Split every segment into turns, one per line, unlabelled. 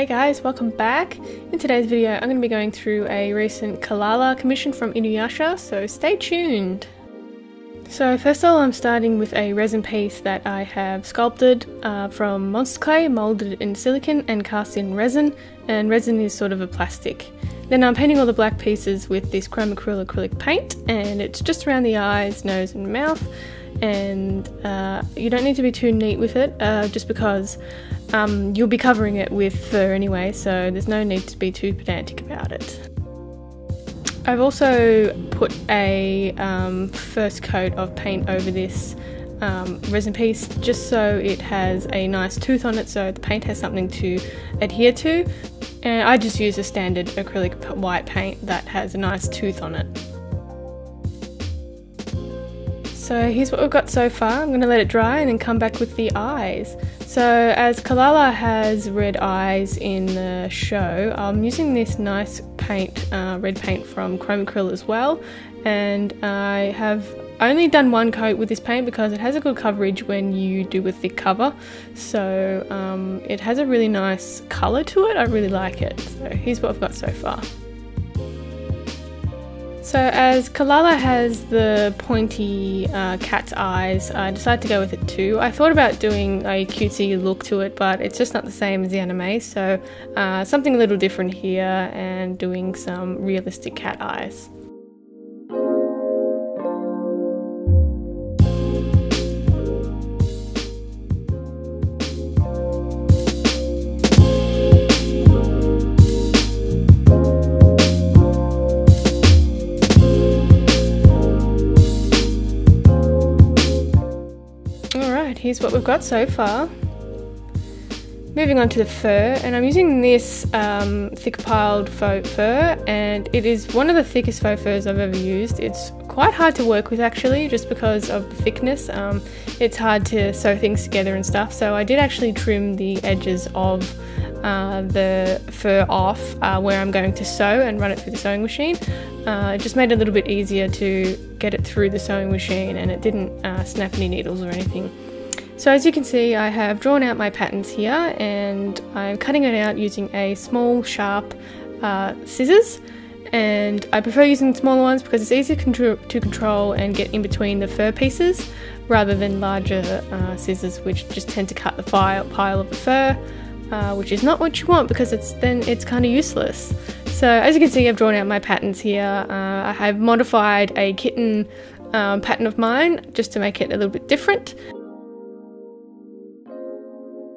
Hey guys, welcome back. In today's video I'm going to be going through a recent Kalala commission from Inuyasha, so stay tuned. So first of all, I'm starting with a resin piece that I have sculpted from monster clay, moulded in silicone and cast in resin, and resin is sort of a plastic. Then I'm painting all the black pieces with this Chromacryl acrylic paint, and it's just around the eyes, nose and mouth, and you don't need to be too neat with it, just because you'll be covering it with fur anyway, so there's no need to be too pedantic about it. I've also put a first coat of paint over this resin piece just so it has a nice tooth on it, so the paint has something to adhere to, and I just use a standard acrylic white paint that has a nice tooth on it. So here's what we've got so far. I'm going to let it dry and then come back with the eyes. So as Kalala has red eyes in the show, I'm using this nice paint, red paint from Chromacryl as well, and I have only done one coat with this paint because it has a good coverage when you do a thick cover, so it has a really nice colour to it. I really like it. So here's what I've got so far. So as Kalala has the pointy cat's eyes, I decided to go with it too. I thought about doing a cutesy look to it, but it's just not the same as the anime, so something a little different here and doing some realistic cat eyes. Here's what we've got so far. Moving on to the fur, and I'm using this thick piled faux fur, and it is one of the thickest faux furs I've ever used. It's quite hard to work with actually, just because of the thickness. It's hard to sew things together and stuff, so I did actually trim the edges of the fur off where I'm going to sew and run it through the sewing machine. It just made it a little bit easier to get it through the sewing machine, and it didn't snap any needles or anything. So as you can see, I have drawn out my patterns here, and I'm cutting it out using a small sharp scissors, and I prefer using smaller ones because it's easier to control and get in between the fur pieces rather than larger scissors, which just tend to cut the pile of the fur, which is not what you want because then it's kind of useless. So as you can see, I've drawn out my patterns here. I have modified a kitten pattern of mine just to make it a little bit different.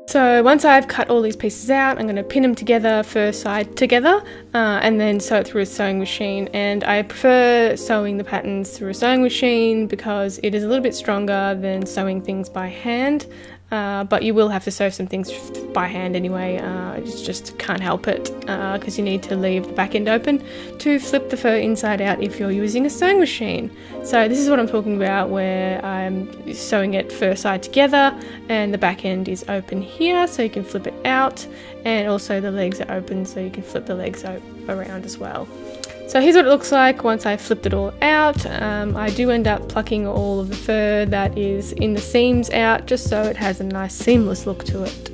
So once I've cut all these pieces out, I'm going to pin them together, fur side together, and then sew it through a sewing machine. And I prefer sewing the patterns through a sewing machine because it is a little bit stronger than sewing things by hand. But you will have to sew some things by hand anyway. You just can't help it because you need to leave the back end open to flip the fur inside out if you're using a sewing machine. So this is what I'm talking about, where I'm sewing it fur side together and the back end is open here so you can flip it out, and also the legs are open so you can flip the legs around as well. So here's what it looks like once I've flipped it all out. I do end up plucking all of the fur that is in the seams out just so it has a nice seamless look to it.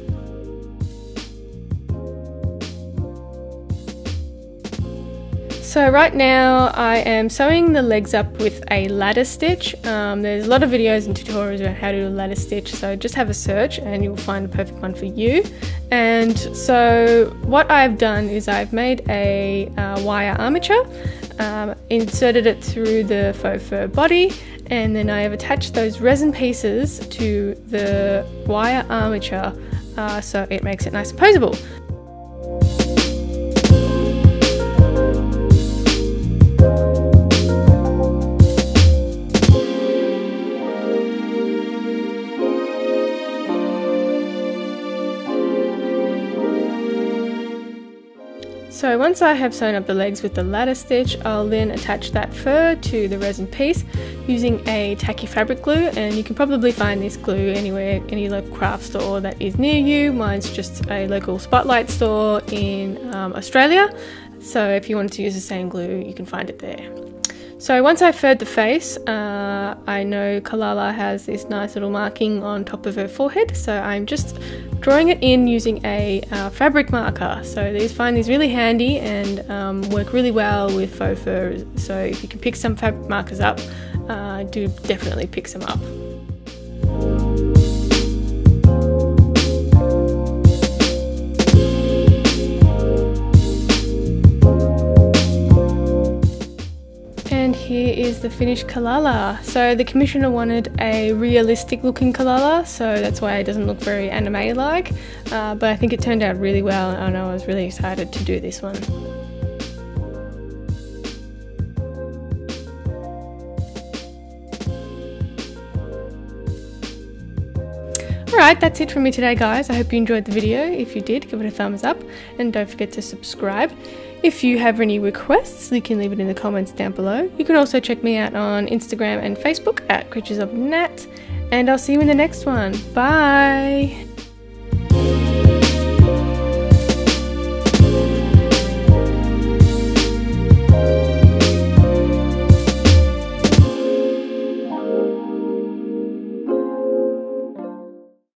So right now I am sewing the legs up with a ladder stitch. There's a lot of videos and tutorials about how to do a ladder stitch, so just have a search and you'll find the perfect one for you. And so what I've done is I've made a wire armature, inserted it through the faux fur body, and then I have attached those resin pieces to the wire armature so it makes it nice and posable. So once I have sewn up the legs with the ladder stitch, I'll then attach that fur to the resin piece using a tacky fabric glue, and you can probably find this glue anywhere, any local craft store that is near you. Mine's just a local Spotlight store in Australia, so if you wanted to use the same glue you can find it there. So once I've furred the face, I know Kalala has this nice little marking on top of her forehead, so I'm just drawing it in using a fabric marker. So I find these really handy and work really well with faux fur. So if you can pick some fabric markers up, do definitely pick some up. And here is the finished Kalala. So the commissioner wanted a realistic looking Kalala, so that's why it doesn't look very anime like, but I think it turned out really well and I was really excited to do this one. Alright, that's it from me today guys. I hope you enjoyed the video. If you did, give it a thumbs up and don't forget to subscribe. If you have any requests, you can leave it in the comments down below. You can also check me out on Instagram and Facebook at Creatures of Nat, and I'll see you in the next one. Bye!